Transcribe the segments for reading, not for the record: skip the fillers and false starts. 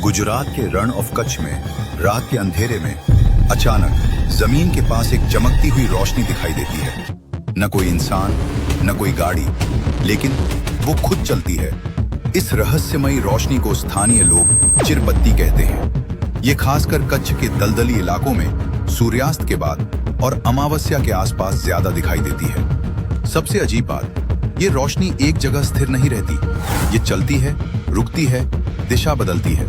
गुजरात के रण ऑफ कच्छ में रात के अंधेरे में अचानक जमीन के पास एक चमकती हुई रोशनी दिखाई देती है। न कोई इंसान, न कोई गाड़ी, लेकिन वो खुद चलती है। इस रहस्यमयी रोशनी को स्थानीय लोग चिरबत्ती कहते हैं। ये खासकर कच्छ के दलदली इलाकों में सूर्यास्त के बाद और अमावस्या के आसपास ज्यादा दिखाई देती है। सबसे अजीब बात, ये रोशनी एक जगह स्थिर नहीं रहती। ये चलती है, रुकती है, दिशा बदलती है,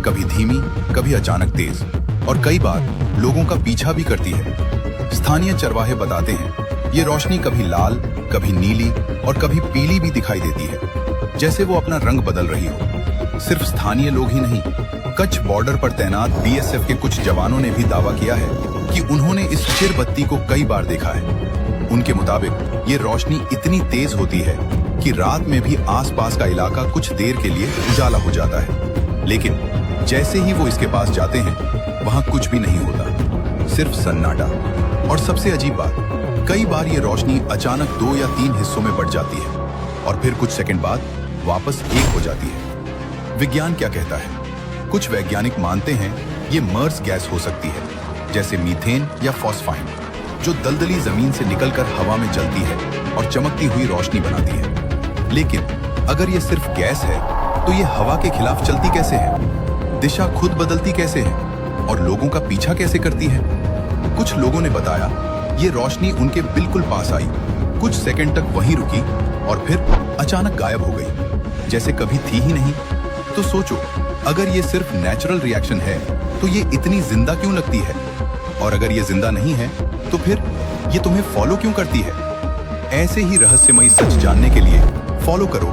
कभी धीमी, कभी अचानक तेज, और कई बार लोगों का पीछा भी करती है। स्थानीय चरवाहे बताते हैं ये रोशनी कभी लाल, कभी नीली और कभी पीली भी दिखाई देती है, जैसे वो अपना रंग बदल रही हो। सिर्फ स्थानीय लोग ही नहीं, कच्छ बॉर्डर पर तैनात बीएसएफ के कुछ जवानों ने भी दावा किया है कि उन्होंने इस चिरबत्ती को कई बार देखा है। उनके मुताबिक ये रोशनी इतनी तेज होती है कि रात में भी आसपास का इलाका कुछ देर के लिए उजाला हो जाता है, लेकिन जैसे ही वो इसके पास जाते हैं वहां कुछ भी नहीं होता, सिर्फ सन्नाटा। और सबसे अजीब बात, कई बार ये रोशनी अचानक 2 या 3 हिस्सों में बढ़ जाती है और फिर कुछ सेकंड बाद वापस एक हो जाती है। विज्ञान क्या कहता है? कुछ वैज्ञानिक मानते हैं ये मर्स गैस हो सकती है, जैसे मीथेन या फॉस्फाइन, जो दलदली जमीन से निकलकर हवा में चलती है और चमकती हुई रोशनी बनाती है। लेकिन अगर ये सिर्फ गैस है तो ये हवा के खिलाफ चलती कैसे है, दिशा खुद बदलती कैसे है और लोगों का पीछा कैसे करती है? कुछ लोगों ने बताया ये रोशनी उनके बिल्कुल पास आई, कुछ सेकंड तक वहीं रुकी और फिर अचानक गायब हो गई, जैसे कभी थी ही नहीं। तो सोचो, अगर ये सिर्फ नेचुरल रिएक्शन है तो ये इतनी जिंदा क्यों लगती है? और अगर ये जिंदा नहीं है तो फिर ये तुम्हें फॉलो क्यों करती है? ऐसे ही रहस्यमयी सच जानने के लिए फॉलो करो